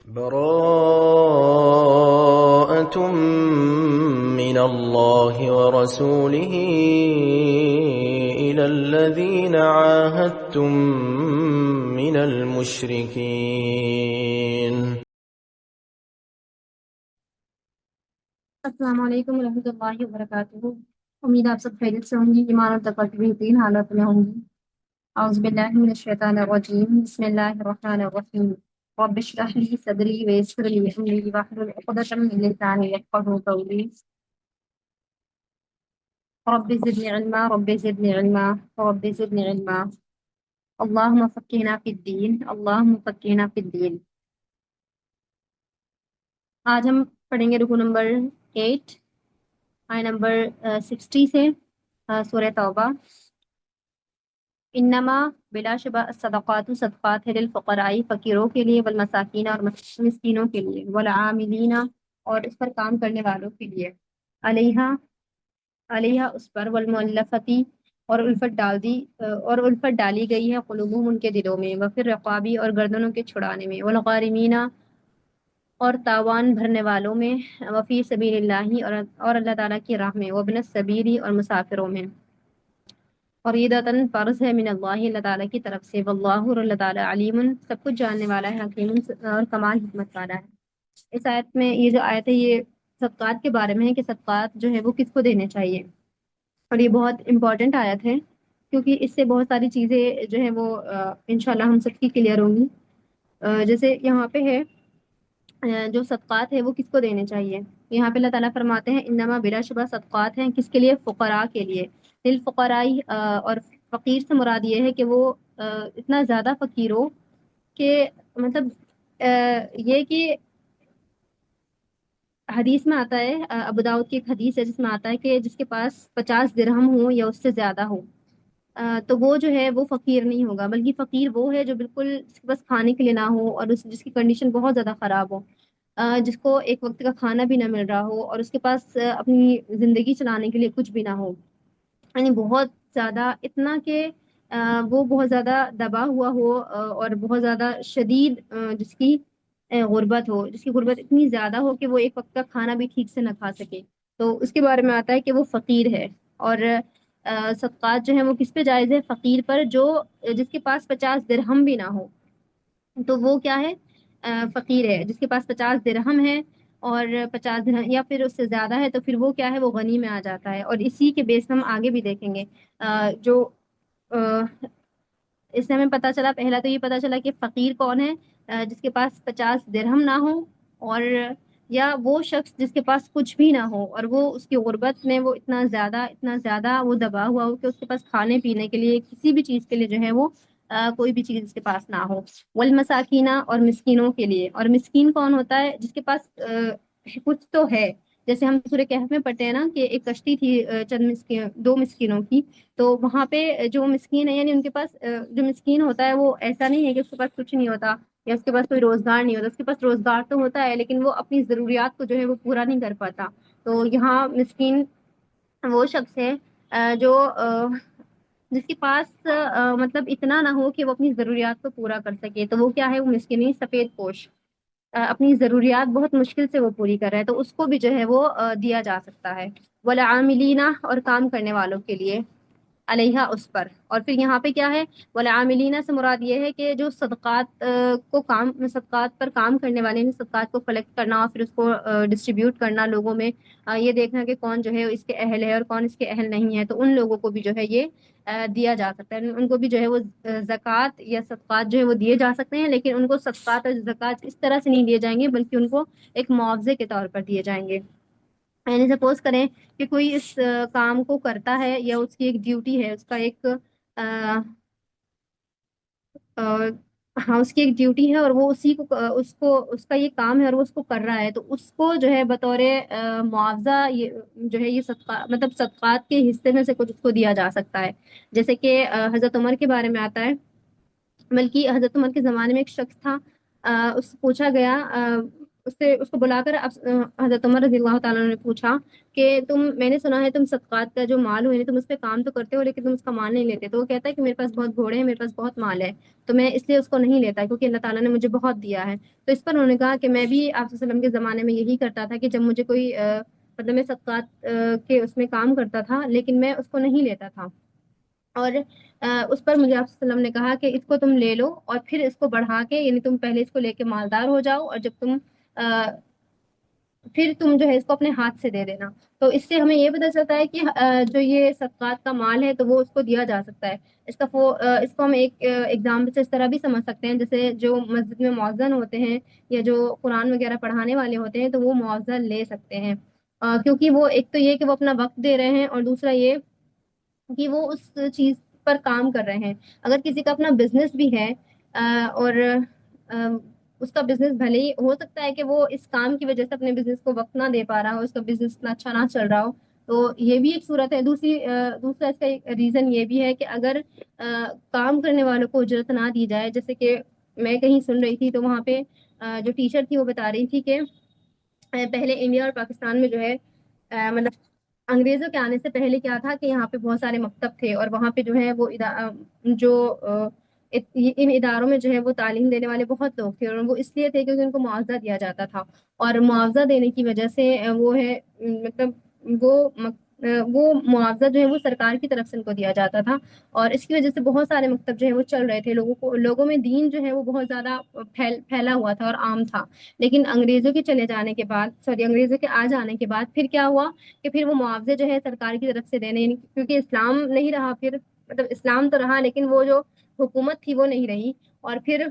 براءة من الله ورسوله إلى الذين عاهدتم من المشركين. السلام علیکم ورحمۃ اللہ وبرکاتہ۔ امید آپ سب خیریت سے ہوں گی، ایمان اور تقوی کی بہترین حالت میں ہوں گی۔ اعوذ باللہ من الشیطان الرجیم، بسم اللہ الرحمن الرحیم۔ رب اشرح لی صدری ویسر لی امری واحلل عقدۃ من لسانی یفقهوا قولی۔ رب زدنی علما رب زدنی علما رب زدنی علما، اللہم فقہنا فی الدین اللہم فقہنا فی الدین۔ آج ہم پڑھیں گے رکوع نمبر 8، آیہ نمبر 60 سے سورہ توبہ۔ انما بلا شبہ الصدقات، صدقات ہے للفقراء، فقیروں کے لیے، والمساکین اور مسکینوں کے لیے، والعاملین اور اس پر کام کرنے والوں کے لیے، علیہا علیہا اس پر، والمؤلفتی اور الفت ڈالی گئی ہے، قلوبہم ان کے دلوں میں، وفی الرقابی اور گردنوں کے چھڑانے میں، والغارمین اور تاوان بھرنے والوں میں، وفی سبیل اللہ اور اللہ تعالیٰ کی راہ میں، وابن السبیل اور مسافروں میں، فریضۃً فرض ہے، من اللہ اللہ تعالیٰ کی طرف سے، واللہ اور اللہ تعالیٰ علیم سب کچھ جاننے والا ہے، حکیم اور کمال حکمت والا ہے۔ اس آیت میں یہ جو آیت ہے یہ صدقات کے بارے میں ہے کہ صدقات جو ہے وہ کس کو دینے چاہیے، اور یہ بہت امپورٹنٹ آیت ہے کیونکہ اس سے بہت ساری چیزیں جو ہے وہ انشاءاللہ ہم سب کی کلیئر ہوں گی۔ جیسے یہاں پہ ہے جو صدقات ہے وہ کس کو دینے چاہیے، یہاں پہ اللہ تعالیٰ فرماتے ہیں انما بلا شبہ صدقات ہیں، کس کے لیے؟ فقراء کے لیے، للفقراء، اور فقیر سے مراد یہ ہے کہ وہ اتنا زیادہ فقیر ہو کہ مطلب یہ کہ حدیث میں آتا ہے، ابو داؤد کی ایک حدیث ہے جس میں آتا ہے کہ جس کے پاس 50 درہم ہو یا اس سے زیادہ ہو تو وہ جو ہے وہ فقیر نہیں ہوگا، بلکہ فقیر وہ ہے جو بالکل جس کے پاس کھانے کے لیے نہ ہو اور جس کی کنڈیشن بہت زیادہ خراب ہو، جس کو ایک وقت کا کھانا بھی نہ مل رہا ہو اور اس کے پاس اپنی زندگی چلانے کے لیے کچھ بھی نہ ہو، یعنی بہت زیادہ اتنا کہ وہ بہت زیادہ دبا ہوا ہو اور بہت زیادہ شدید جس کی غربت ہو، جس کی غربت اتنی زیادہ ہو کہ وہ ایک وقت کا کھانا بھی ٹھیک سے نہ کھا سکے، تو اس کے بارے میں آتا ہے کہ وہ فقیر ہے۔ اور صدقات جو ہیں وہ کس پہ جائز ہے؟ فقیر پر، جو جس کے پاس 50 درہم بھی نہ ہو، تو وہ کیا ہے؟ فقیر ہے۔ جس کے پاس 50 درہم ہے اور 50 درہم یا پھر اس سے زیادہ ہے تو پھر وہ کیا ہے؟ وہ غنی میں آ جاتا ہے، اور اسی کے بیس میں ہم آگے بھی دیکھیں گے جو اس سے ہمیں پتہ چلا، پہلا تو یہ پتہ چلا کہ فقیر کون ہے؟ جس کے پاس 50 درہم نہ ہو، اور یا وہ شخص جس کے پاس کچھ بھی نہ ہو اور وہ اس کی غربت میں وہ اتنا زیادہ وہ دبا ہوا ہو کہ اس کے پاس کھانے پینے کے لیے کسی بھی چیز کے لیے جو ہے وہ کوئی بھی چیز اس کے پاس نہ ہو۔ والمساکینہ اور مسکینوں کے لیے، اور مسکین کون ہوتا ہے؟ جس کے پاس کچھ تو ہے، جیسے ہم سورہ کہف میں پڑھتے ہیں نا کہ ایک کشتی تھی دو مسکینوں کی، تو وہاں پہ جو مسکین ہے یعنی ان کے پاس جو مسکین ہوتا ہے وہ ایسا نہیں ہے کہ اس کے پاس کچھ نہیں ہوتا یا اس کے پاس کوئی روزگار نہیں ہوتا، اس کے پاس روزگار تو ہوتا ہے لیکن وہ اپنی ضروریات کو جو ہے وہ پورا نہیں کر پاتا، تو یہاں مسکین وہ شخص ہے جو جس کے پاس مطلب اتنا نہ ہو کہ وہ اپنی ضروریات کو پورا کر سکے، تو وہ کیا ہے؟ وہ مسکین ہے، سفید پوش، اپنی ضروریات بہت مشکل سے وہ پوری کر رہا ہے، تو اس کو بھی جو ہے وہ دیا جا سکتا ہے۔ والعاملین اور کام کرنے والوں کے لیے، علیہا اس پر، اور پھر یہاں پہ کیا ہے؟ والعاملین سے مراد یہ ہے کہ جو صدقات پر کام کرنے والے ہیں، صدقات کو کلیکٹ کرنا اور پھر اس کو ڈسٹریبیوٹ کرنا لوگوں میں، یہ دیکھنا کہ کون جو ہے اس کے اہل ہے اور کون اس کے اہل نہیں ہے، تو ان لوگوں کو بھی جو ہے یہ دیا جا سکتا ہے، ان کو بھی جو ہے وہ زکوٰۃ یا صدقات جو ہے وہ دیے جا سکتے ہیں، لیکن ان کو صدقات اور زکوٰۃ اس طرح سے نہیں دیے جائیں گے بلکہ ان کو ایک معاوضے کے طور پر دیے جائیں گے۔ یعنی سپوز کریں کہ کوئی اس کام کو کرتا ہے یا اس کی ایک ڈیوٹی ہے، اس کا ایک ہاں اس کی ایک ڈیوٹی ہے اور وہ اس کا یہ کام ہے اور وہ اس کو کر رہا ہے، تو اس کو جو ہے بطور معاوضہ یہ جو ہے یہ مطلب صدقات کے حصے میں سے کچھ اس کو دیا جا سکتا ہے، جیسے کہ حضرت عمر کے بارے میں آتا ہے، بلکہ حضرت عمر کے زمانے میں ایک شخص تھا، اس سے پوچھا گیا اس کو بلا کر حضرت عمر رضی اللہ تعالیٰ عنہ نے پوچھا کہ میں نے سنا ہے تم صدقات کا جو مال ہو یعنی تم اس پہ کام تو کرتے ہو لیکن تم اس کا مال نہیں لیتے. تو وہ کہتا ہے کہ میرے پاس بہت گھوڑے ہیں، میرے پاس بہت مال ہے، تو میں اس لیے اس کو نہیں لیتا کیونکہ اللہ تعالیٰ نے مجھے بہت دیا ہے. تو اس پر انہوں نے کہا کہ میں بھی آپ صلی اللہ علیہ وسلم کے زمانے میں یہی کرتا تھا کہ جب مجھے کوئی مطلب میں صدقات کے اس میں کام کرتا تھا لیکن میں اس کو نہیں لیتا تھا. اور اس پر مجھے آپ صلی اللہ علیہ وسلم نے کہا کہ اس کو تم لے لو اور پھر اس کو بڑھا کے یعنی تم پہلے اس کو لے کے مالدار ہو جاؤ اور جب تم پھر تم جو ہے اس کو اپنے ہاتھ سے دے دینا. تو اس سے ہمیں یہ پتہ چلتا ہے کہ جو یہ صدقات کا مال ہے تو وہ اس کو دیا جا سکتا ہے. اس کو ہم ایک ایگزامپل سے اس طرح بھی سمجھ سکتے ہیں جیسے جو مسجد میں مؤذن ہوتے ہیں یا جو قرآن وغیرہ پڑھانے والے ہوتے ہیں تو وہ معاوضہ لے سکتے ہیں کیونکہ وہ ایک تو یہ کہ وہ اپنا وقت دے رہے ہیں اور دوسرا یہ کہ وہ اس چیز پر کام کر رہے ہیں. اگر کسی کا اپنا بزنس بھی ہے اور اس کا بزنس بھلے ہی ہو سکتا ہے کہ وہ اس کام کی وجہ سے اپنے بزنس کو وقت نہ دے پا رہا ہو، اس کا بزنس اتنا اچھا نہ چل رہا ہو، تو یہ بھی ایک صورت ہے. دوسرا اس کا ایک ریزن یہ بھی ہے کہ اگر کام کرنے والوں کو اجرت نہ دی جائے. جیسے کہ میں کہیں سن رہی تھی تو وہاں پہ جو ٹیچر تھی وہ بتا رہی تھی کہ پہلے انڈیا اور پاکستان میں جو ہے مطلب انگریزوں کے آنے سے پہلے کیا تھا کہ یہاں پہ بہت سارے مکتب تھے اور وہاں پہ جو ہے وہ جو ان اداروں میں جو ہے وہ تعلیم دینے والے بہت لوگ تھے اور وہ اس لیے تھے کیونکہ ان کو معاوضہ دیا جاتا تھا اور معاوضہ دینے کی وجہ سے وہ ہے مطلب وہ معاوضہ جو ہے وہ سرکار کی طرف سے ان کو دیا جاتا تھا اور اس کی وجہ سے بہت سارے مکتب جو ہے وہ چل رہے تھے. لوگوں میں دین جو ہے وہ بہت زیادہ پھیلا ہوا تھا اور عام تھا. لیکن انگریزوں کے چلے جانے کے بعد انگریزوں کے آ جانے کے بعد پھر کیا ہوا کہ پھر وہ معاوضے جو ہے سرکار کی طرف سے دینے کیونکہ اسلام نہیں رہا. پھر مطلب اسلام تو رہا لیکن وہ جو حکومت تھی وہ نہیں رہی اور پھر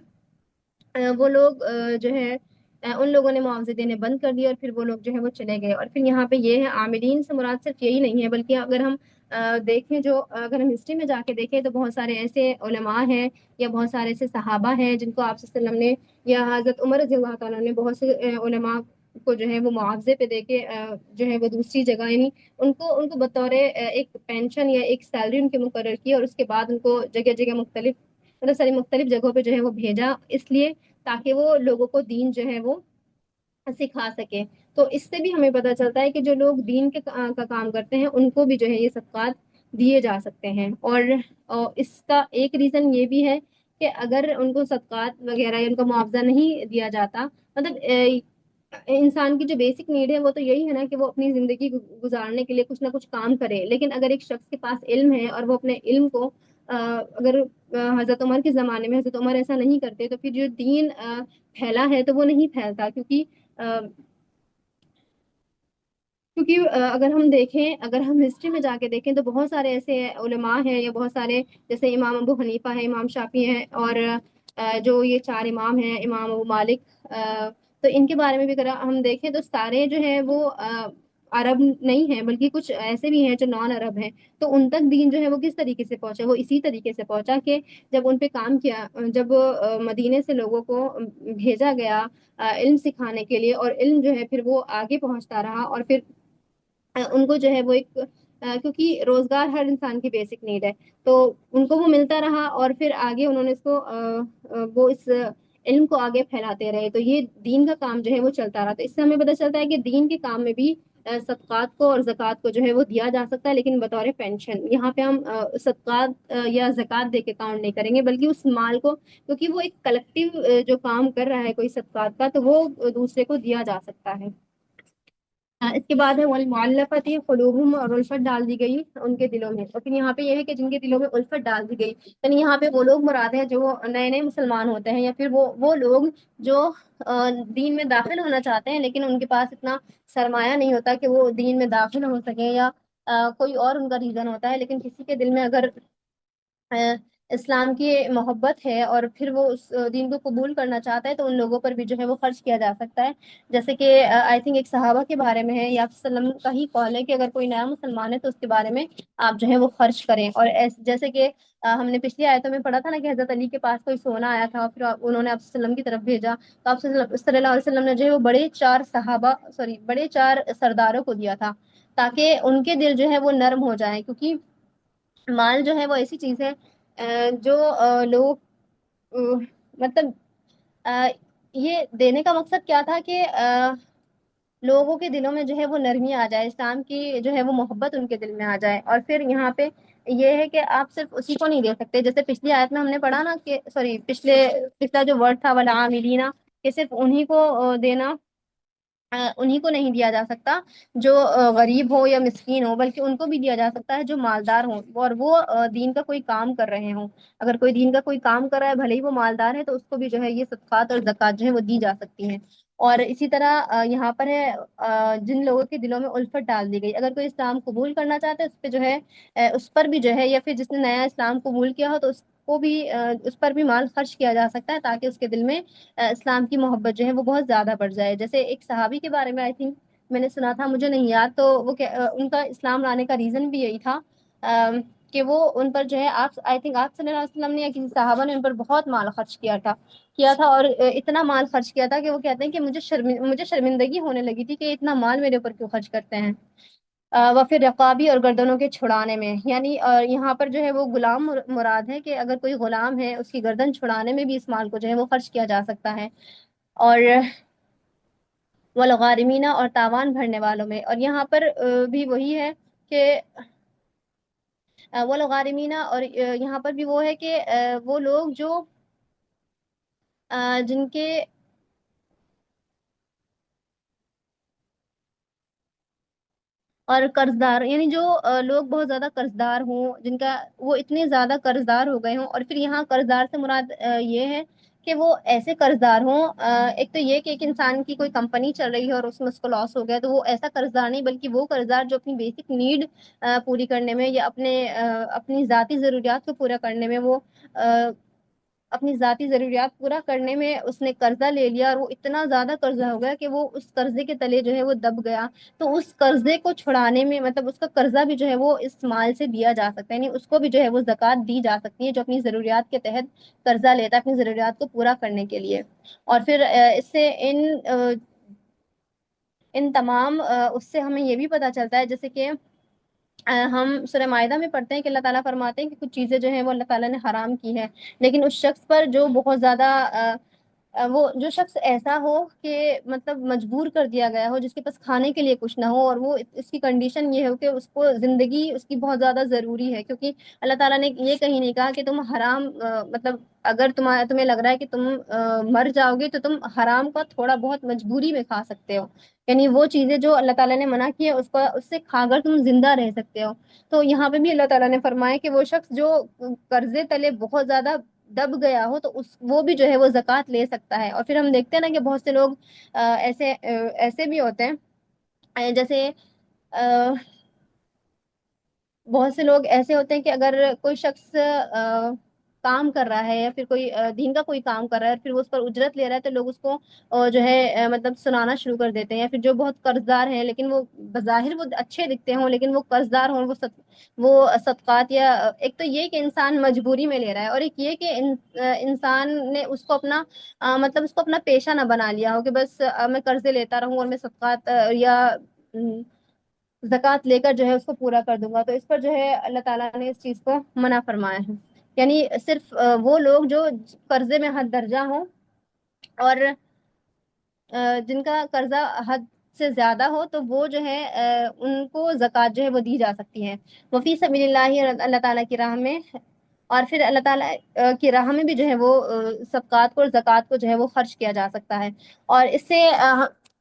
وہ لوگ جو ہے ان لوگوں نے معاوضے دینے بند کر دیے اور پھر وہ لوگ جو ہے وہ چلے گئے. اور پھر یہاں پہ یہ ہے عاملین سے مراد صرف یہی نہیں ہے بلکہ اگر ہم دیکھیں اگر ہم ہسٹری میں جا کے دیکھیں تو بہت سارے ایسے علماء ہیں یا بہت سارے ایسے صحابہ ہیں جن کو آپ صلی اللہ علیہ وسلم نے یا حضرت عمر رضی اللہ تعالیٰ نے بہت سے علماء کو جو ہے وہ معاوضے پہ دے کے جو ہے وہ دوسری جگہ یعنی ان کو بطور ایک پینشن یا ایک سیلری ان کے مقرر کی اور اس کے بعد ان کو جگہ جگہ مختلف جگہوں پہ جو ہے وہ بھیجا اس لیے تاکہ وہ لوگوں کو دین جو ہے وہ سکھا سکے. تو اس سے بھی ہمیں پتہ چلتا ہے کہ جو لوگ دین کا کام کرتے ہیں ان کو بھی جو ہے یہ صدقات دیے جا سکتے ہیں. اور اس کا ایک ریزن یہ بھی ہے کہ اگر ان کو صدقات وغیرہ یا ان کا معاوضہ نہیں دیا جاتا مطلب انسان کی جو بیسک نیڈ ہے وہ تو یہی ہے نا کہ وہ اپنی زندگی گزارنے کے لیے کچھ نہ کچھ کام کرے. لیکن اگر ایک شخص کے پاس علم ہے اور وہ اپنے علم کو اگر حضرت عمر کے زمانے میں حضرت عمر ایسا نہیں کرتے تو پھر جو دین پھیلا ہے تو وہ نہیں پھیلتا کیونکہ اگر ہم ہسٹری میں جا کے دیکھیں تو بہت سارے ایسے علماء ہیں یا بہت سارے جیسے امام ابو حنیفہ ہے، امام شافعی ہیں اور جو یہ 4 امام ہیں امام ابو مالک تو ان کے بارے میں بھی اگر ہم دیکھیں تو سارے جو ہیں وہ عرب نہیں ہیں بلکہ کچھ ایسے بھی ہیں جو نان عرب ہیں. تو ان تک دین جو ہے وہ کس طریقے سے پہنچا؟ وہ اسی طریقے سے پہنچا کہ جب ان پہ کام کیا، جب مدینے سے لوگوں کو بھیجا گیا علم سکھانے کے لیے اور علم جو ہے پھر وہ آگے پہنچتا رہا اور پھر ان کو جو ہے وہ ایک کیونکہ روزگار ہر انسان کی بیسک نیڈ ہے تو ان کو وہ ملتا رہا اور پھر آگے انہوں نے وہ اس علم کو آگے پھیلاتے رہے تو یہ دین کا کام جو ہے وہ چلتا رہا. تو اس سے ہمیں پتہ چلتا ہے کہ دین کے کام میں بھی صدقات کو اور زکوٰۃ کو جو ہے وہ دیا جا سکتا ہے لیکن بطور پینشن. یہاں پہ ہم صدقات یا زکوٰۃ دے کے کاؤنٹ نہیں کریں گے بلکہ اس مال کو کیونکہ وہ ایک کلیکٹیو جو کام کر رہا ہے کوئی صدقات کا تو وہ دوسرے کو دیا جا سکتا ہے. اس کے بعد ہے والمؤلفۃ قلوبہم اور الفت ڈال دی گئی ان کے دلوں میں. لیکن یہاں پہ یہ ہے کہ جن کے دلوں میں الفت ڈال دی گئی یعنی یہاں پہ وہ لوگ مراد ہیں جو نئے نئے مسلمان ہوتے ہیں یا پھر وہ لوگ جو دین میں داخل ہونا چاہتے ہیں لیکن ان کے پاس اتنا سرمایہ نہیں ہوتا کہ وہ دین میں داخل ہو سکیں یا کوئی اور ان کا ریزن ہوتا ہے. لیکن کسی کے دل میں اگر اسلام کی محبت ہے اور پھر وہ اس دین کو قبول کرنا چاہتا ہے تو ان لوگوں پر بھی جو ہے وہ خرچ کیا جا سکتا ہے. جیسے کہ آئی تھنک ایک صحابہ کے بارے میں ہے یا آپ صلی اللہ علیہ وسلم کا ہی قول ہے کہ اگر کوئی نیا مسلمان ہے تو اس کے بارے میں آپ جو ہے وہ خرچ کریں. اور جیسے کہ ہم نے پچھلی آیتوں میں پڑھا تھا نا کہ حضرت علی کے پاس کوئی سونا آیا تھا پھر انہوں نے آپ صلی اللہ علیہ وسلم کی طرف بھیجا تو آپ صلی اللہ علیہ وسلم نے جو ہے وہ بڑے 4 سرداروں کو دیا تھا تاکہ ان کے دل جو ہے وہ نرم ہو جائیں. کیونکہ مال جو ہے وہ ایسی چیز ہے جو لوگ مطلب یہ دینے کا مقصد کیا تھا کہ لوگوں کے دلوں میں جو ہے وہ نرمی آ جائے، اسلام کی جو ہے وہ محبت ان کے دل میں آ جائے۔ اور پھر یہاں پہ یہ ہے کہ آپ صرف اسی کو نہیں دے سکتے، جیسے پچھلی آیت میں ہم نے پڑھا نا کہ سوری پچھلا جو ورڈ تھا والعاملین، کہ صرف انہی کو دینا، انہی کو نہیں دیا جا سکتا جو غریب ہو یا مسکین ہو، بلکہ ان کو بھی دیا جا سکتا ہے جو مالدار ہوں اور وہ دین کا کوئی کام کر رہے ہوں۔ اگر کوئی دین کا کوئی کام کر رہا ہے بھلے ہی وہ مالدار ہے، تو اس کو بھی جو ہے یہ صدقات اور زکوٰۃ جو ہے وہ دی جا سکتی ہیں۔ اور اسی طرح یہاں پر ہے جن لوگوں کے دلوں میں الفت ڈال دی گئی، اگر کوئی اسلام قبول کرنا چاہتا ہے اس پہ جو ہے اس پر بھی جو ہے، یا پھر جس نے نیا اسلام قبول کیا ہو تو اس کو بھی اس پر بھی مال خرچ کیا جا سکتا ہے، تاکہ اس کے دل میں اسلام کی محبت جو ہے وہ بہت زیادہ بڑھ جائے۔ جیسے ایک صحابی کے بارے میں آئی تھنک میں نے سنا تھا، مجھے نہیں یاد، تو وہ ان کا اسلام لانے کا ریزن بھی یہی تھا کہ وہ ان پر جو ہے آپ آئی تھنک آپ صلی اللہ علیہ وسلم نے یا کسی صحابہ نے ان پر بہت مال خرچ کیا تھا اور اتنا مال خرچ کیا تھا کہ وہ کہتے ہیں کہ مجھے شرمندگی ہونے لگی تھی کہ اتنا مال میرے اوپر کیوں خرچ کرتے ہیں۔ و پھر رقابی اور گردنوں کے چھڑانے میں، یعنی یہاں پر جو ہے وہ غلام مراد ہے، کہ اگر کوئی غلام ہے اس کی گردن چھڑانے میں بھی اس مال کو جو ہے وہ خرچ کیا جا سکتا ہے۔ اور والغارمین، اور تاوان بھرنے والوں میں، اور یہاں پر بھی وہی ہے کہ والغارمین، اور یہاں پر بھی وہ ہے کہ وہ لوگ جو جن کے اور قرض دار، یعنی جو لوگ بہت زیادہ قرض دار ہوں، جن کا وہ اتنے زیادہ قرض دار ہو گئے ہوں، اور پھر یہاں قرض دار سے مراد یہ ہے کہ وہ ایسے قرض دار ہوں، ایک تو یہ کہ ایک انسان کی کوئی کمپنی چل رہی ہے اور اس میں اس کو لاس ہو گیا، تو وہ ایسا قرض دار نہیں، بلکہ وہ قرض دار جو اپنی بیسک نیڈ پوری کرنے میں یا اپنی ذاتی ضروریات کو پورا کرنے میں وہ اپنی ذاتی ضروریات پورا کرنے میں اس نے قرضہ لے لیا، اور وہ اتنا زیادہ قرضہ ہو گیا کہ وہ اس قرضے کے تلے جو ہے وہ دب گیا، تو اس قرضے کو چھڑانے میں مطلب اس کا قرضہ بھی جو ہے وہ اس مال سے دیا جا سکتا ہے، یعنی اس کو بھی جو ہے وہ زکوٰۃ دی جا سکتی ہے، جو اپنی ضروریات کے تحت قرضہ لیتا ہے اپنی ضروریات کو پورا کرنے کے لیے۔ اور پھر اس سے ان تمام اس سے ہمیں یہ بھی پتہ چلتا ہے، جیسے کہ ہم سورہ مائدہ میں پڑھتے ہیں کہ اللہ تعالیٰ فرماتے ہیں کہ کچھ چیزیں جو ہیں وہ اللہ تعالیٰ نے حرام کی ہیں، لیکن اس شخص پر جو بہت زیادہ وہ جو شخص ایسا ہو کہ مطلب مجبور کر دیا گیا ہو، جس کے پاس کھانے کے لیے کچھ نہ ہو، اور وہ اس کی کنڈیشن یہ ہو کہ اس کو زندگی اس کی بہت زیادہ ضروری ہے، کیونکہ اللہ تعالیٰ نے یہ کہیں نہیں کہا کہ تم حرام مطلب اگر تمہیں لگ رہا ہے کہ تم مر جاؤ گے تو تم حرام کا تھوڑا بہت مجبوری میں کھا سکتے ہو، یعنی وہ چیزیں جو اللہ تعالیٰ نے منع کی ہے اس سے کھا کر تم زندہ رہ سکتے ہو۔ تو یہاں پہ بھی اللہ تعالیٰ نے فرمایا کہ وہ شخص جو قرضے تلے بہت زیادہ دب گیا ہو تو وہ بھی جو ہے وہ زکوٰۃ لے سکتا ہے۔ اور پھر ہم دیکھتے ہیں نا کہ بہت سے لوگ ایسے بھی ہوتے ہیں، جیسے بہت سے لوگ ایسے ہوتے ہیں کہ اگر کوئی شخص کام کر رہا ہے یا پھر کوئی دین کا کوئی کام کر رہا ہے اور پھر وہ اس پر اجرت لے رہا ہے، تو لوگ اس کو جو ہے مطلب سنانا شروع کر دیتے ہیں، یا پھر جو بہت قرض دار ہیں لیکن وہ بظاہر وہ اچھے دکھتے ہوں لیکن وہ قرض دار ہوں، وہ صدقات، یا ایک تو یہ کہ انسان مجبوری میں لے رہا ہے، اور ایک یہ کہ انسان نے اس کو اپنا مطلب اس کو اپنا پیشہ نہ بنا لیا ہو کہ بس میں قرضے لیتا رہوں اور میں صدقات یا زکوٰۃ لے کر جو ہے اس کو پورا کر دوں گا، تو اس پر جو ہے اللہ تعالیٰ نے اس چیز کو منع فرمایا ہے۔ یعنی صرف وہ لوگ جو قرضے میں حد درجہ ہوں اور جن کا قرضہ حد سے زیادہ ہو، تو وہ جو ہے ان کو زکوٰۃ جو ہے وہ دی جا سکتی ہے۔ وفی سبیل اللہ، اللہ تعالیٰ کی راہ میں، اور پھر اللہ تعالیٰ کی راہ میں بھی جو ہے وہ صدقات کو اور زکوٰۃ کو جو ہے وہ خرچ کیا جا سکتا ہے۔ اور اس سے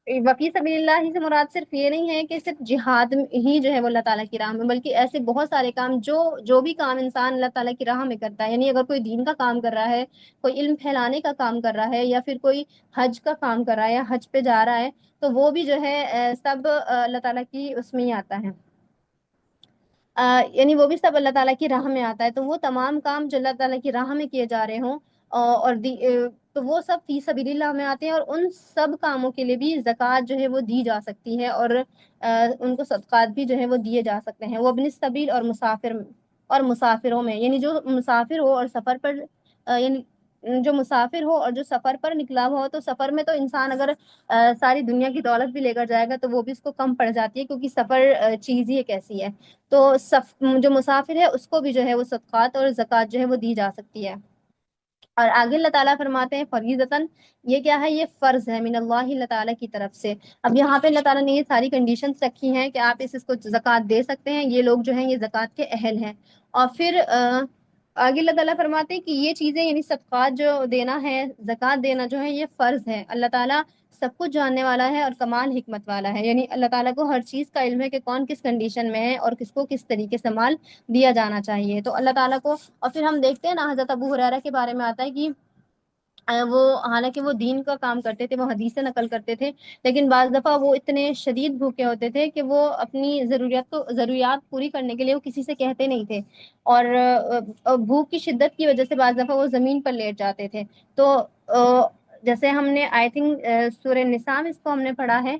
وفی سبیل اللہ ہی سے مراد صرف یہ نہیں ہے کہ صرف جہاد ہی جو ہے وہ اللہ تعالیٰ کی راہ میں، بلکہ ایسے بہت سارے کام جو بھی کام انسان اللہ تعالیٰ کی راہ میں کرتا ہے، یعنی اگر کوئی دین کا کام کر رہا ہے، کوئی علم پھیلانے کا کام کر رہا ہے، یا پھر کوئی حج کا کام کر رہا ہے یا حج پہ جا رہا ہے، تو وہ بھی جو ہے سب اللہ تعالیٰ کی اس میں ہی آتا ہے، یعنی وہ بھی سب اللہ تعالیٰ کی راہ میں آتا ہے۔ تو وہ تمام کام جو اللہ تعالیٰ کی راہ میں کیے جا رہے ہوں تو وہ سب فی سبیل اللہ میں آتے ہیں، اور ان سب کاموں کے لیے بھی زکوٰۃ جو ہے وہ دی جا سکتی ہے، اور ان کو صدقات بھی جو ہے وہ دیے جا سکتے ہیں۔ وہ ابن السبیل اور مسافروں میں، یعنی جو مسافر ہو اور سفر پر یعنی جو مسافر ہو اور جو سفر پر نکلا ہو، تو سفر میں تو انسان اگر ساری دنیا کی دولت بھی لے کر جائے گا تو وہ بھی اس کو کم پڑ جاتی ہے، کیونکہ سفر چیز ہی ایک ایسی ہے۔ تو جو مسافر ہے اس کو بھی جو ہے وہ صدقات اور زکوٰۃ جو ہے وہ دی جا سکتی ہے۔ اور آگے اللہ تعالیٰ فرماتے ہیں فریضتاً، یہ کیا ہے؟ یہ فرض ہے من اللہ، اللہ تعالیٰ کی طرف سے۔ اب یہاں پہ اللہ تعالیٰ نے یہ ساری کنڈیشنز رکھی ہیں کہ آپ اس کو زکوٰۃ دے سکتے ہیں، یہ لوگ جو ہیں یہ زکوٰۃ کے اہل ہیں۔ اور پھر آگے اللہ تعالیٰ فرماتے ہیں کہ یہ چیزیں یعنی صدقات جو دینا ہے، زکوٰۃ دینا جو ہے، یہ فرض ہے۔ اللہ تعالیٰ سب کچھ جاننے والا ہے اور کمال حکمت والا ہے، یعنی اللہ تعالیٰ کو ہر چیز کا علم ہے کہ کون کس کنڈیشن میں ہے اور کس کو کس طریقے سے مال دیا جانا چاہیے۔ تو اللہ تعالیٰ کو، اور پھر ہم دیکھتے ہیں نا حضرت ابو ہریرہ کے بارے میں آتا ہے کہ وہ حالانکہ وہ دین کا کام کرتے تھے، وہ حدیثیں نقل کرتے تھے، لیکن بعض دفعہ وہ اتنے شدید بھوکے ہوتے تھے کہ وہ اپنی ضروریات پوری کرنے کے لیے وہ کسی سے کہتے نہیں تھے، اور بھوک کی شدت کی وجہ سے بعض دفعہ وہ زمین پر لیٹ جاتے تھے۔ تو جیسے ہم نے آئی تھنک سورہ نساء میں اس کو ہم نے پڑھا ہے،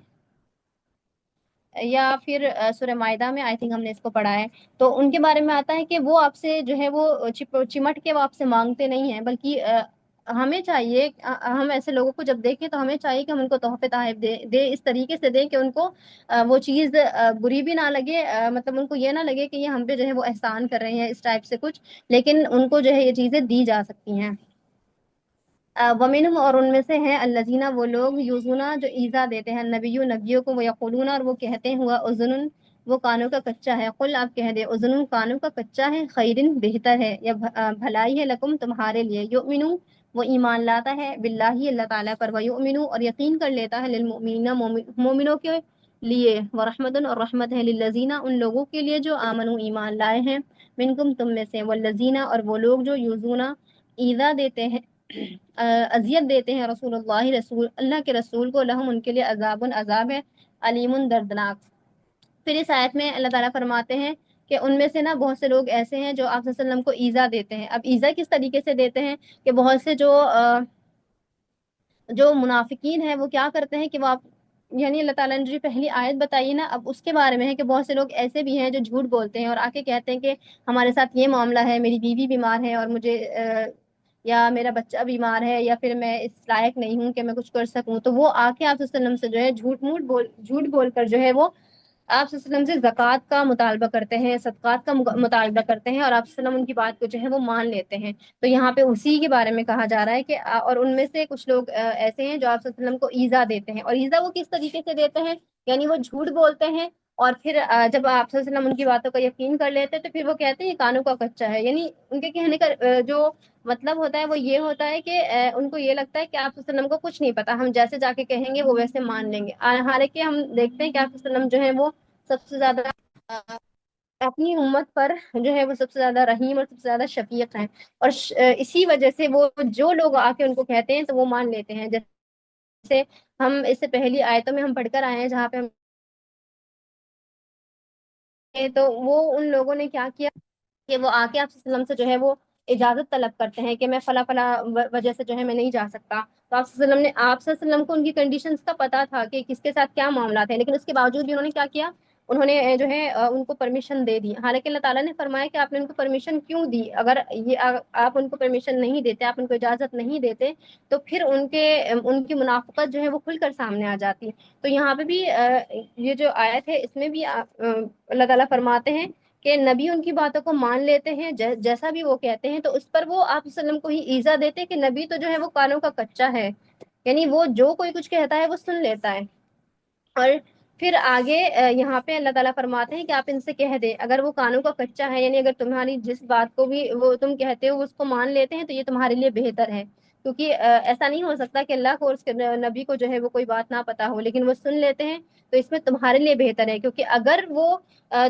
یا پھر سورہ مائدہ میں آئی تھنک ہم نے اس کو پڑھا ہے، تو ان کے بارے میں آتا ہے کہ وہ آپ سے جو ہے وہ چمٹ کے وہ آپ سے مانگتے نہیں ہیں، بلکہ ہمیں چاہیے، ہم ایسے لوگوں کو جب دیکھیں تو ہمیں چاہیے کہ ہم ان کو تحفے تحائف دے اس طریقے سے دیں کہ ان کو وہ چیز بری بھی نہ لگے، مطلب ان کو یہ نہ لگے کہ یہ ہم پہ جو ہے وہ احسان کر رہے ہیں اس ٹائپ سے کچھ، لیکن ان کو جو ہے یہ چیزیں دی جا سکتی ہیں۔ ومنہم، اور ان میں سے ہیں الذین، وہ لوگ یوزونا جو ایذا دیتے ہیں نبیوں کو، وہ یقولون، اور وہ کہتے ہیں ہوا اذن، وہ کانوں کا کچا ہے، قل آپ کہہ دے اذن کانوں کا کچا ہے، خیرن بہتر ہے یا بھلائی ہے، لکم تمہارے لیے، یؤمنو وہ ایمان لاتا ہے، باللہ اللہ تعالیٰ پر، ویؤمنو اور یقین کر لیتا ہے، للمؤمنین مومنوں کے لیے، ورحمتن اور رحمت ہے، للذین ان لوگوں کے لیے جو آمنو ایمان لائے ہیں، منکم تم میں سے، والذین اور وہ لوگ جو یوزونا ایذا دیتے ہیں، اذیت دیتے ہیں رسول اللہ کے رسول کو، لہم ان کے لیے عذاب ہے، علیم دردناک۔ پھر اس آیت میں اللہ تعالیٰ فرماتے ہیں کہ ان میں سے نا بہت سے لوگ ایسے ہیں جو آپ صلی اللہ علیہ وسلم کو ایذا دیتے ہیں۔ اب ایذا کس طریقے سے دیتے ہیں کہ بہت سے جو منافقین ہیں وہ کیا کرتے ہیں کہ وہ آپ، یعنی اللہ تعالیٰ نے جو پہلی آیت بتائی ہے نا، اب اس کے بارے میں ہے کہ بہت سے لوگ ایسے بھی ہیں جو جھوٹ بولتے ہیں اور آ کے کہتے ہیں کہ ہمارے ساتھ یہ معاملہ ہے، میری بیوی بیمار ہے اور مجھے یا میرا بچہ بیمار ہے، یا پھر میں اس لائق نہیں ہوں کہ میں کچھ کر سکوں، تو وہ آ کے آپ صلی اللہ علیہ وسلم سے جو ہے جھوٹ بول کر جو ہے وہ آپ صلی اللہ علیہ وسلم سے زکوٰۃ کا مطالبہ کرتے ہیں، صدقات کا مطالبہ کرتے ہیں، اور آپ صلی اللہ علیہ وسلم ان کی بات کو جو ہے وہ مان لیتے ہیں۔ تو یہاں پہ اسی کے بارے میں کہا جا رہا ہے کہ اور ان میں سے کچھ لوگ ایسے ہیں جو آپ صلی اللہ علیہ وسلم کو ایذا دیتے ہیں، اور ایذا وہ کس طریقے سے دیتے ہیں، یعنی وہ جھوٹ بولتے ہیں، اور پھر جب آپ صلی اللہ علیہ وسلم ان کی باتوں کا یقین کر لیتے ہیں تو پھر وہ کہتے ہیں یہ کانوں کا کچا ہے، یعنی ان کے کہنے کا جو مطلب ہوتا ہے وہ یہ ہوتا ہے کہ ان کو یہ لگتا ہے کہ آپ صلی اللہ علیہ وسلم کو کچھ نہیں پتا، ہم جیسے جا کے کہیں گے وہ ویسے مان لیں گے، حالانکہ ہم دیکھتے ہیں کہ آپ صلی اللہ علیہ وسلم جو ہے وہ سب سے زیادہ اپنی امت پر جو ہے وہ سب سے زیادہ رحیم اور سب سے زیادہ شفیق ہیں، اور اسی وجہ سے وہ جو لوگ آ کے ان کو کہتے ہیں تو وہ مان لیتے ہیں، جیسے ہم اس سے پہلی آیتوں میں ہم پڑھ کر آئے ہیں جہاں پہ ہم، تو وہ ان لوگوں نے کیا کیا کہ وہ آ کے آپ صلی اللہ علیہ وسلم سے جو ہے وہ اجازت طلب کرتے ہیں کہ میں فلاں فلاں وجہ سے جو ہے میں نہیں جا سکتا، تو آپ صلی اللہ علیہ وسلم نے، آپ صلی اللہ علیہ وسلم کو ان کی کنڈیشنز کا پتا تھا کہ کس کے ساتھ کیا معاملات ہیں، لیکن اس کے باوجود بھی انہوں نے کیا کیا، انہوں نے جو ہے ان کو پرمیشن دے دی، حالانکہ اللہ تعالیٰ نے فرمایا کہ آپ نے ان کو پرمیشن کیوں دی، اگر یہ آپ ان کو پرمیشن نہیں دیتے، آپ ان کو اجازت نہیں دیتے، تو پھر ان کی منافقت جو ہے وہ کھل کر سامنے آ جاتی۔ تو یہاں پہ بھی یہ جو آیت ہے اس میں بھی اللہ تعالیٰ فرماتے ہیں کہ نبی ان کی باتوں کو مان لیتے ہیں جیسا بھی وہ کہتے ہیں، تو اس پر وہ آپ صلی اللہ علیہ وسلم کو ہی ایذا دیتے کہ نبی تو جو ہے وہ کانوں کا کچا ہے، یعنی وہ جو کوئی کچھ کہتا ہے وہ سن لیتا ہے۔ اور پھر آگے یہاں پہ اللہ تعالیٰ فرماتے ہیں کہ آپ ان سے کہہ دیں اگر وہ کانوں کا کچا ہے، یعنی اگر تمہاری جس بات کو بھی وہ تم کہتے ہو اس کو مان لیتے ہیں تو یہ تمہارے لیے بہتر ہے، کیونکہ ایسا نہیں ہو سکتا کہ اللہ کو اور اس کے نبی کو جو ہے وہ کوئی بات نہ پتا ہو لیکن وہ سن لیتے ہیں، تو اس میں تمہارے لیے بہتر ہے، کیونکہ اگر وہ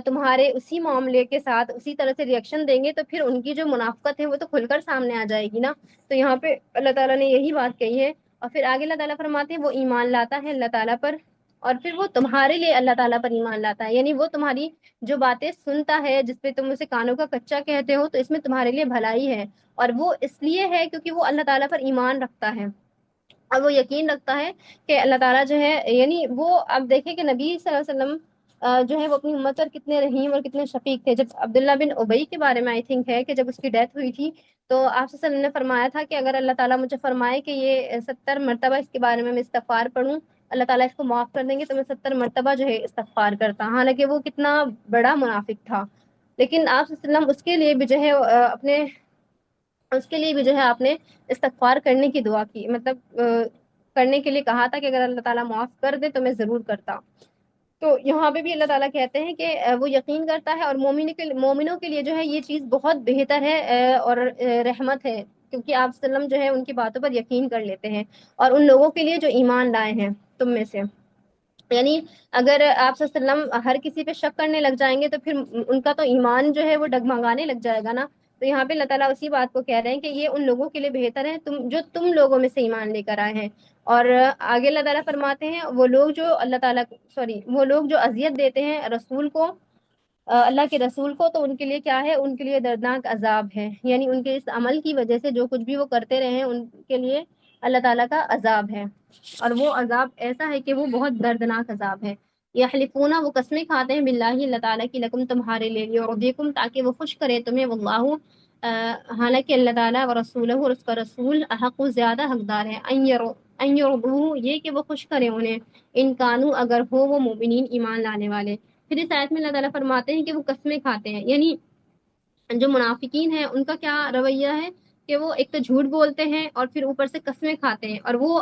تمہارے اسی معاملے کے ساتھ اسی طرح سے ریئیکشن دیں گے تو پھر ان کی جو منافقت ہے وہ تو کھل کر سامنے آ جائے گی نا۔ تو یہاں پہ اللہ تعالیٰ نے یہی بات کہی ہے، اور پھر آگے اللہ تعالیٰ فرماتے ہیں وہ ایمان لاتا ہے اللہ تعالیٰ پر، اور پھر وہ تمہارے لیے اللہ تعالیٰ پر ایمان لاتا ہے، یعنی وہ تمہاری جو باتیں سنتا ہے جس پہ تم اسے کانوں کا کچا کہتے ہو تو اس میں تمہارے لیے بھلائی ہے، اور وہ اس لیے ہے کیونکہ وہ اللہ تعالیٰ پر ایمان رکھتا ہے اور وہ یقین رکھتا ہے کہ اللہ تعالیٰ جو ہے، یعنی وہ اب دیکھیں کہ نبی صلی اللہ علیہ وسلم جو ہے وہ اپنی امت پر کتنے رحیم اور کتنے شفیق تھے۔ جب عبداللہ بن ابی کے بارے میں آئی تھنک ہے کہ جب اس کی ڈیتھ ہوئی تھی تو آپ صلی اللہ علیہ وسلم نے فرمایا تھا کہ اگر اللہ تعالیٰ مجھے فرمائے کہ یہ 70 مرتبہ اس کے بارے میں استغفار پڑھوں، اللہ تعالیٰ اس کو معاف کر دیں گے، تو میں 70 مرتبہ جو ہے استغفار کرتا، حالانکہ وہ کتنا بڑا منافق تھا، لیکن آپ صلی اللہ علیہ وسلم اس کے لیے بھی جو ہے اپنے اس کے لیے بھی جو ہے آپ نے استغفار کرنے کی دعا کی، مطلب کرنے کے لیے کہا تھا کہ اگر اللہ تعالیٰ معاف کر دے تو میں ضرور کرتا۔ تو یہاں پہ بھی اللہ تعالیٰ کہتے ہیں کہ وہ یقین کرتا ہے، اور مومنوں کے لیے جو ہے یہ چیز بہت بہتر ہے اور رحمت ہے، کیونکہ آپ صلی اللہ علیہ وسلم جو ہے ان کی باتوں پر یقین کر لیتے ہیں، اور ان لوگوں کے لیے جو ایمان لائے ہیں تم میں سے، یعنی اگر آپ صلی اللہ علیہ وسلم ہر کسی پہ شک کرنے لگ جائیں گے تو پھر ان کا تو ایمان جو ہے وہ ڈگمگانے لگ جائے گا نا۔ تو یہاں پہ اللہ تعالیٰ اسی بات کو کہہ رہے ہیں کہ یہ ان لوگوں کے لیے بہتر ہے تم لوگوں میں سے ایمان لے کر آئے ہیں۔ اور آگے اللہ تعالیٰ فرماتے ہیں وہ لوگ جو اللہ تعالیٰ وہ لوگ جو اذیت دیتے ہیں رسول کو، اللہ کے رسول کو، تو ان کے لیے کیا ہے، ان کے لیے دردناک عذاب ہے، یعنی ان کے اس عمل کی وجہ سے جو کچھ بھی وہ کرتے رہے ہیں ان کے لیے اللہ تعالیٰ کا عذاب ہے، اور وہ عذاب ایسا ہے کہ وہ بہت دردناک عذاب ہے۔ یحلفون، وہ قسمیں کھاتے ہیں، باللہ، اللہ تعالیٰ کی، لکم، تمہارے لیے، یرضیکم، تاکہ وہ خوش کرے تمہیں، واللہ، حالانکہ اللہ تعالیٰ و رسولہ، اور اس کا رسول، احق، زیادہ حقدار ہے، ان یرضوہ، یہ کہ وہ خوش کرے انہیں، ان کانوا، اگر ہو وہ مومنین، ایمان لانے والے۔ پھر اس آیت میں اللہ تعالیٰ فرماتے ہیں کہ وہ قسمیں کھاتے ہیں، یعنی جو منافقین ہیں ان کا کیا رویہ ہے کہ وہ ایک تو جھوٹ بولتے ہیں اور پھر اوپر سے قسمیں کھاتے ہیں، اور وہ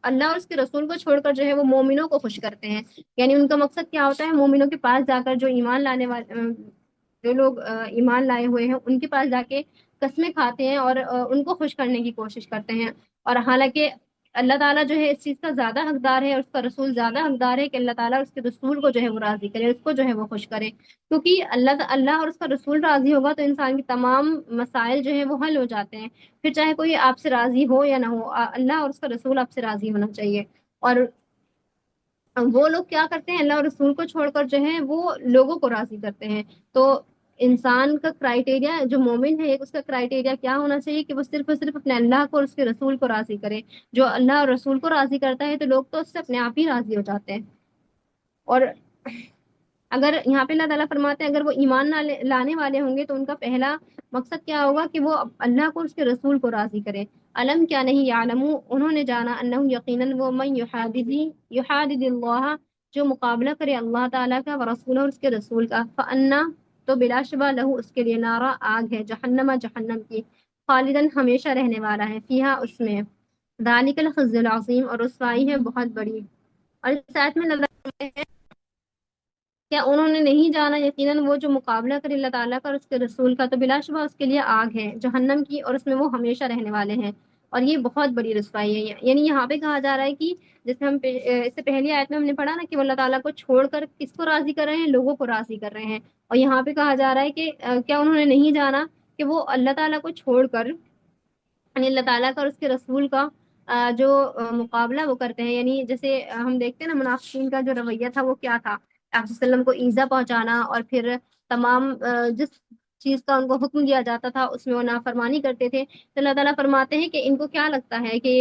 اللہ اور اس کے رسول کو چھوڑ کر جو ہے وہ مومنوں کو خوش کرتے ہیں، یعنی ان کا مقصد کیا ہوتا ہے، مومنوں کے پاس جا کر جو ایمان لانے والے، جو لوگ ایمان لائے ہوئے ہیں ان کے پاس جا کے قسمیں کھاتے ہیں اور ان کو خوش کرنے کی کوشش کرتے ہیں، اور حالانکہ اللہ تعالیٰ جو ہے اس چیز کا زیادہ حقدار ہے، اور اس کا رسول زیادہ حقدار ہے کہ اللہ تعالیٰ اس کے رسول کو جو ہے وہ راضی کرے، اس کو جو ہے وہ خوش کرے، کیونکہ اللہ اور اس کا رسول راضی ہوگا تو انسان کے تمام مسائل جو ہیں وہ حل ہو جاتے ہیں، پھر چاہے کوئی آپ سے راضی ہو یا نہ ہو، اللہ اور اس کا رسول آپ سے راضی ہونا چاہیے۔ اور وہ لوگ کیا کرتے ہیں، اللہ اور رسول کو چھوڑ کر جو ہے وہ لوگوں کو راضی کرتے ہیں۔ تو انسان کا کرائٹیریا، جو مومن ہے اس کا کرائٹیریا کیا ہونا چاہیے کہ وہ صرف اور صرف اپنے اللہ کو اور اس کے رسول کو راضی کرے۔ جو اللہ اور رسول کو راضی کرتا ہے تو لوگ تو اس سے اپنے آپ ہی راضی ہو جاتے ہیں۔ اور اگر یہاں پہ اللہ تعالیٰ فرماتے ہیں اگر وہ ایمان لانے والے ہوں گے تو ان کا پہلا مقصد کیا ہوگا کہ وہ اللہ کو اور اس کے رسول کو راضی کرے۔ علم، کیا نہیں، یعلمو، انہوں نے جانا، انہو، یقیناً وہ، من یحادد اللہ، جو مقابلہ کرے اللہ تعالیٰ کا، ورسولہ، اور اس کے رسول کا، فانا، تو بلا شبہ، لہو، اس کے لیے، نارا، آگ ہے، جہنم، جہنم کی، خالدن، ہمیشہ رہنے والا ہے، فیہا، اس میں، ذالک الخزی العظیم، اور رسوائی ہے بہت بڑی۔ اور اس آیت میں اللہ، کیا انہوں نے نہیں جانا، یقیناً وہ جو مقابلہ کرے اللہ تعالیٰ کا اور اس کے رسول کا، تو بلا شبہ اس کے لیے آگ ہے جہنم کی، اور اس میں وہ ہمیشہ رہنے والے ہیں، اور یہ بہت بڑی رسوائی ہے۔ یعنی یہاں پہ کہا جا رہا ہے کہ جیسے اس سے پہلی آیت میں ہم نے پڑھا نا کہ وہ اللہ تعالیٰ کو چھوڑ کر کس کو راضی کر رہے ہیں، لوگوں کو راضی کر رہے ہیں، اور یہاں پہ کہا جا رہا ہے کہ کیا انہوں نے نہیں جانا کہ وہ اللہ تعالیٰ کو چھوڑ کر، یعنی اللہ تعالیٰ کا اور اس کے رسول کا جو مقابلہ وہ کرتے ہیں، یعنی جیسے ہم دیکھتے ہیں نا منافقین کا جو رویہ تھا وہ کیا تھا، آپ صلی اللہ علیہ وسلم کو ایذا پہنچانا، اور پھر تمام جس چیز کا ان کو حکم دیا جاتا تھا اس میں وہ نافرمانی کرتے تھے۔ تو اللہ تعالیٰ فرماتے ہیں کہ ان کو کیا لگتا ہے کہ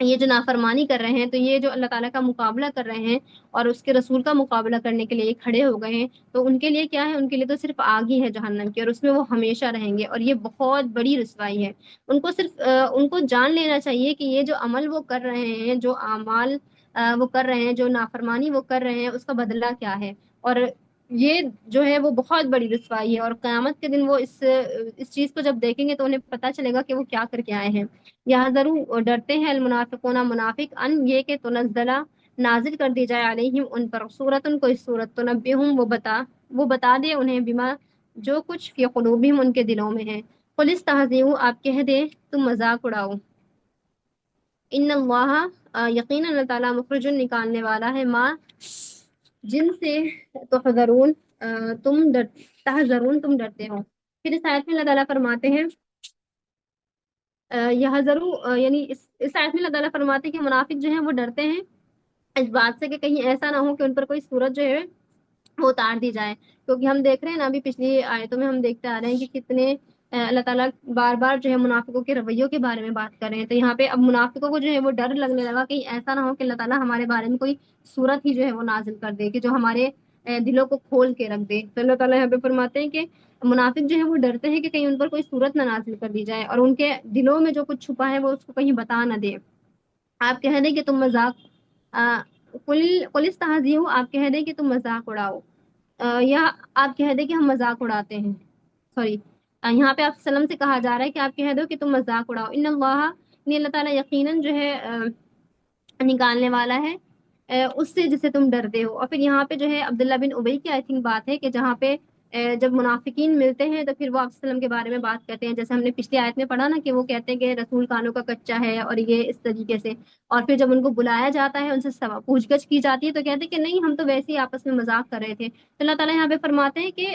یہ جو نافرمانی کر رہے ہیں تو یہ جو اللہ تعالیٰ کا مقابلہ کر رہے ہیں اور اس کے رسول کا مقابلہ کرنے کے لیے کھڑے ہو گئے ہیں، تو ان کے لیے کیا ہے، ان کے لیے تو صرف آگ ہی ہے جہنم کی، اور اس میں وہ ہمیشہ رہیں گے، اور یہ بہت بڑی رسوائی ہے۔ ان کو صرف ان کو جان لینا چاہیے کہ یہ جو عمل وہ کر رہے ہیں، جو اعمال وہ کر رہے ہیں، جو نافرمانی وہ کر رہے ہیں، اس کا بدلہ کیا ہے، اور یہ جو ہے وہ بہت بڑی رسوائی ہے، اور قیامت کے دن وہ اس چیز کو جب دیکھیں گے تو انہیں پتہ چلے گا کہ وہ کیا کر کے آئے ہیں۔ یہاں ضرور ڈرتے ہیں المنافقون، منافق، ان، یہ کہ تنزلہ، نازل کر دی جائے، علیہم، ان پر، سورتن، کوئی سورت، تنبئہم، وہ بتا دے انہیں، بما، جو کچھ، فی قلوبہم، ان کے دلوں میں ہے، قل استہزئوا، آپ کہہ دیں تم مذاق اڑاؤ، ان اللہ، یقینا اللہ تعالیٰ، مخرج، نکالنے والا ہے، ماں، جن سے تحذرون، تحذرون، تم ڈرتے ہو۔ پھر اس آیت میں اللہ تعالیٰ فرماتے ہیں یہ ضرور، یعنی اس آیت میں اللہ تعالیٰ فرماتے ہیں کہ منافق جو ہیں وہ ڈرتے ہیں اس بات سے کہ کہیں ایسا نہ ہو کہ ان پر کوئی صورت جو ہے وہ اتار دی جائے، کیونکہ ہم دیکھ رہے ہیں نا ابھی پچھلی آیتوں میں ہم دیکھتے آ رہے ہیں کہ کتنے اللہ تعالیٰ بار بار جو ہے منافقوں کے رویوں کے بارے میں بات کر رہے ہیں، تو یہاں پہ اب منافقوں کو جو ہے وہ ڈر لگنے لگا کہ ایسا نہ ہو کہ اللہ تعالیٰ ہمارے بارے میں کوئی صورت ہی جو ہے وہ نازل کر دے کہ جو ہمارے دلوں کو کھول کے رکھ دے۔ تو اللہ تعالیٰ یہاں پہ فرماتے ہیں کہ منافق جو ہے وہ ڈرتے ہیں کہ کہیں ان پر کوئی صورت نہ نازل کر دی جائے، اور ان کے دلوں میں جو کچھ چھپا ہے وہ اس کو کہیں بتا نہ دے۔ آپ کہہ دیں کہ تم مذاق، قل استہزئوا، آپ کہہ دیں کہ تم مذاق اڑاؤ، یا آپ کہہ دیں کہ ہم مذاق اڑاتے ہیں، سوری، یہاں پہ آپ وسلم سے کہا جا رہا ہے کہ آپ کہہ دو کہ تم مذاق اڑاؤ، ان اللہ، یعنی اللہ تعالیٰ یقیناً جو ہے نکالنے والا ہے اس سے جسے تم ڈرتے ہو۔ اور پھر یہاں پہ جو ہے عبداللہ بن ابی کی آئی تھنک بات ہے کہ جہاں پہ جب منافقین ملتے ہیں تو پھر وہ آپ وسلم کے بارے میں بات کرتے ہیں، جیسے ہم نے پچھلی آیت میں پڑھا نا کہ وہ کہتے ہیں کہ رسول کانوں کا کچا ہے اور یہ اس طریقے سے، اور پھر جب ان کو بلایا جاتا ہے، ان سے پوچھ گچھ کی جاتی ہے تو کہتے ہیں کہ نہیں ہم تو ویسے ہی آپس میں مذاق کر رہے تھے۔ تو اللہ تعالیٰ یہاں پہ فرماتے ہیں کہ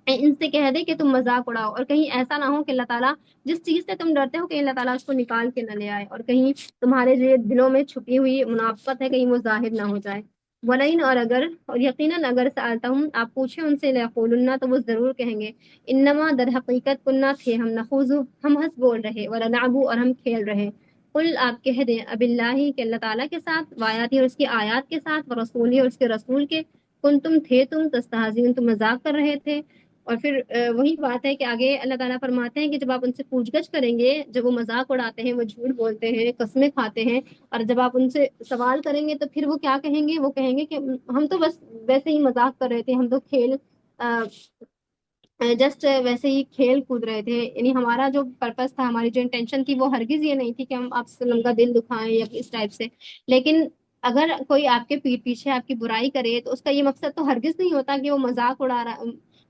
ان سے کہہ دے کہ تم مذاق اڑاؤ، اور کہیں ایسا نہ ہو کہ اللہ تعالیٰ جس چیز سے تم ڈرتے ہو کہیں اللہ تعالیٰ اس کو نکال کے نہ لے آئے، اور کہیں تمہارے جو دلوں میں چھپی ہوئی منافقت ہے کہیں وہ ظاہر نہ ہو جائے۔ ولئن، اور اگر، اور یقیناً اگر سألتہم، آپ پوچھیں ان سے، لیقولن، تو وہ ضرور کہیں گے انما، در حقیقت، کننا تھے ہم، نخوض، ہم ہنس بول رہے، ولنعب، اور ہم کھیل رہے۔ قل، آپ کہہ دیں، اب اللہ، کہ اللہ تعالیٰ کے ساتھ، وآیاتی، اور اس کی آیات کے ساتھ، ورسولی، اور اس کے رسول کے، کنتم، تھے تم، تستہزئون، تم مذاق کر رہے تھے۔ اور پھر وہی بات ہے کہ آگے اللہ تعالیٰ فرماتے ہیں کہ جب آپ ان سے پوچھ گچھ کریں گے، جب وہ مذاق اڑاتے ہیں، وہ جھوٹ بولتے ہیں، قسمیں کھاتے ہیں، اور جب آپ ان سے سوال کریں گے تو پھر وہ کیا کہیں گے؟ وہ کہیں گے کہ ہم تو بس ویسے ہی مذاق کر رہے تھے، ہم تو کھیل جسٹ ویسے ہی کھیل کود رہے تھے، یعنی ہمارا جو پرپس تھا، ہماری جو انٹینشن تھی، وہ ہرگز یہ نہیں تھی کہ ہم آپ وسلم کا دل دکھائیں یا اس ٹائپ سے۔ لیکن اگر کوئی آپ کے پیٹھ پیچھے آپ کی برائی کرے تو اس کا یہ مقصد تو ہرگز نہیں ہوتا کہ وہ مذاق اڑا رہا،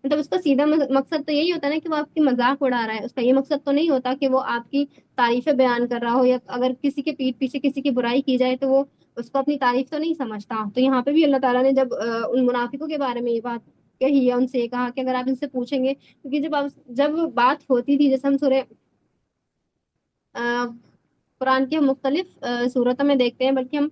مطلب اس کا سیدھا مقصد تو یہی ہوتا ہے نا کہ وہ آپ کی مذاق اڑا رہا ہے، اس کا یہ مقصد تو نہیں ہوتا کہ وہ آپ کی تعریفیں بیان کر رہا ہو، یا اگر کسی کے پیٹھ پیچھے کسی کی برائی کی جائے تو وہ اس کو اپنی تعریف تو نہیں سمجھتا۔ تو یہاں پہ بھی اللہ تعالیٰ نے جب ان منافقوں کے بارے میں یہ بات کہی ہے، ان سے یہ کہا کہ اگر آپ ان سے پوچھیں گے، کیونکہ جب بات ہوتی تھی، جیسے ہم سورہ قرآن کے مختلف صورتوں میں دیکھتے ہیں، بلکہ ہم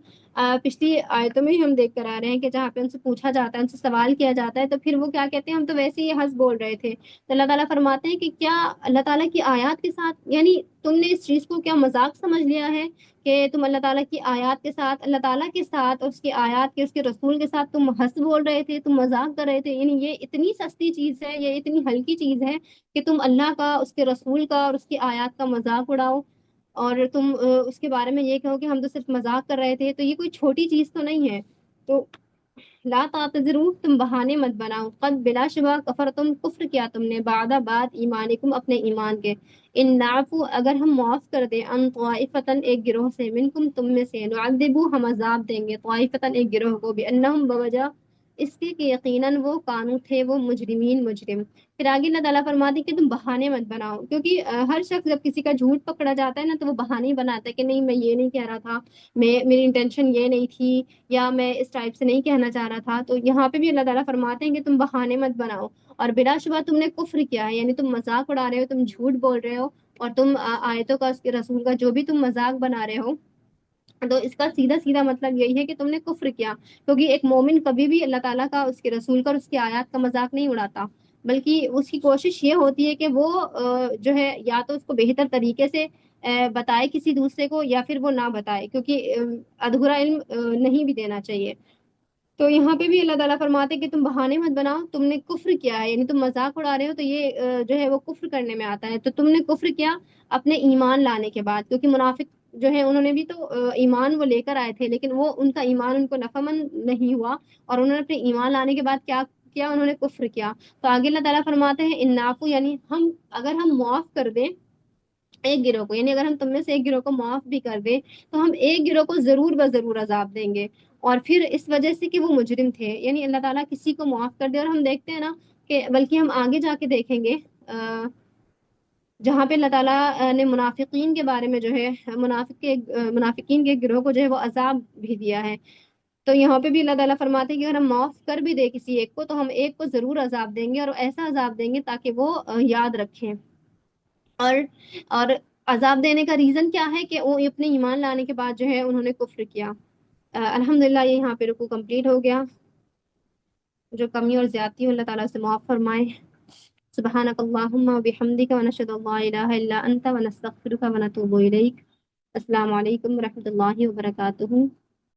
پچھلی آیتوں میں ہی ہم دیکھ کر آ رہے ہیں کہ جہاں پہ ان سے پوچھا جاتا ہے، ان سے سوال کیا جاتا ہے، تو پھر وہ کیا کہتے ہیں؟ ہم تو ویسے ہی ہنس بول رہے تھے۔ تو اللہ تعالیٰ فرماتے ہیں کہ کیا اللہ تعالیٰ کی آیات کے ساتھ، یعنی تم نے اس چیز کو کیا مذاق سمجھ لیا ہے کہ تم اللہ تعالیٰ کی آیات کے ساتھ، اللہ تعالیٰ کے ساتھ، اور اس کی آیات کے، اس کے رسول کے ساتھ تم ہنس بول رہے تھے، تم مذاق کر رہے تھے؟ یعنی یہ اتنی سستی چیز ہے، یہ اتنی ہلکی چیز ہے کہ تم اللہ کا، اس کے رسول کا اور اس کی آیات کا مذاق اڑاؤ، اور تم اس کے بارے میں یہ کہو کہ ہم تو صرف مذاق کر رہے تھے؟ تو یہ کوئی چھوٹی چیز تو نہیں ہے۔ تو لا تعتذروا، تم بہانے مت بناؤ، قد، بلا شبہ، کفر، تم کفر کیا تم نے، بعد ایمانکم، اپنے ایمان کے، ان نعفو، اگر ہم معاف کر دیں، ان طائفتن، ایک گروہ سے، منکم، تم میں سے، نعذبو، ہم عذاب دیں گے، طائفتن، ایک گروہ کو، بانہم، بوجہ اس کے کہ یقیناً وہ کانو تھے وہ مجرمین، مجرم۔ پھر آگے اللہ تعالیٰ فرماتے کہ تم بہانے مت بناؤ، کیونکہ ہر شخص جب کسی کا جھوٹ پکڑا جاتا ہے نا تو وہ بہانے ہی بناتا ہے کہ نہیں میں یہ نہیں کہہ رہا تھا، میری انٹینشن یہ نہیں تھی، یا میں اس ٹائپ سے نہیں کہنا چاہ رہا تھا۔ تو یہاں پہ بھی اللہ تعالیٰ فرماتے ہیں کہ تم بہانے مت بناؤ، اور بلا شبہ تم نے کفر کیا ہے، یعنی تم مذاق اڑا رہے ہو، تم جھوٹ بول رہے ہو، اور تم آیتوں کا، اس کے رسول کا جو بھی تم مذاق بنا رہے ہو، تو اس کا سیدھا سیدھا مطلب یہی ہے کہ تم نے کفر کیا، کیونکہ ایک مومن کبھی بھی اللہ تعالیٰ کا، اس کے رسول کا اور اس کی آیات کا مذاق نہیں اڑاتا، بلکہ اس کی کوشش یہ ہوتی ہے کہ وہ جو ہے یا تو اس کو بہتر طریقے سے بتائے کسی دوسرے کو، یا پھر وہ نہ بتائے، کیونکہ ادھورا علم نہیں بھی دینا چاہیے۔ تو یہاں پہ بھی اللہ تعالیٰ فرماتے کہ تم بہانے مت بناؤ، تم نے کفر کیا ہے، یعنی تم مذاق اڑا رہے ہو تو یہ جو ہے وہ کفر کرنے میں آتا ہے۔ تو تم نے کفر کیا اپنے ایمان لانے کے بعد، کیونکہ منافق جو ہے انہوں نے بھی تو ایمان وہ لے کر آئے تھے، لیکن وہ ان کا ایمان ان کو نفعمند نہیں ہوا، اور انہوں نے اپنے ایمان لانے کے بعد کیا کیا؟ انہوں نے کفر کیا۔ تو آگے اللہ تعالیٰ فرماتے ہیں ان نعفو، یعنی اگر ہم معاف کر دیں ایک گروہ کو، یعنی اگر ہم تم میں سے ایک گروہ کو معاف بھی کر دیں تو ہم ایک گروہ کو ضرور بضرور عذاب دیں گے، اور پھر اس وجہ سے کہ وہ مجرم تھے، یعنی اللہ تعالیٰ کسی کو معاف کر دے۔ اور ہم دیکھتے ہیں نا کہ بلکہ ہم آگے جا کے دیکھیں گے جہاں پہ اللہ تعالیٰ نے منافقین کے بارے میں جو ہے منافقین کے گروہ کو جو ہے وہ عذاب بھی دیا ہے۔ تو یہاں پہ بھی اللہ تعالیٰ فرماتے ہیں کہ اگر ہم معاف کر بھی دیں کسی ایک کو تو ہم ایک کو ضرور عذاب دیں گے، اور ایسا عذاب دیں گے تاکہ وہ یاد رکھیں۔ اور اور عذاب دینے کا ریزن کیا ہے کہ وہ اپنے ایمان لانے کے بعد جو ہے انہوں نے کفر کیا۔ الحمدللہ یہ یہاں پہ رکوع کمپلیٹ ہو گیا، جو کمی اور زیادتی ہو اللہ تعالیٰ سے معاف فرمائے۔ سبحانک اللہم و بحمدک، ونشہد ان لا الہ الا انت، ونستغفرک ونتوب الیک۔ السلام علیکم ورحمۃ اللہ وبرکاتہ۔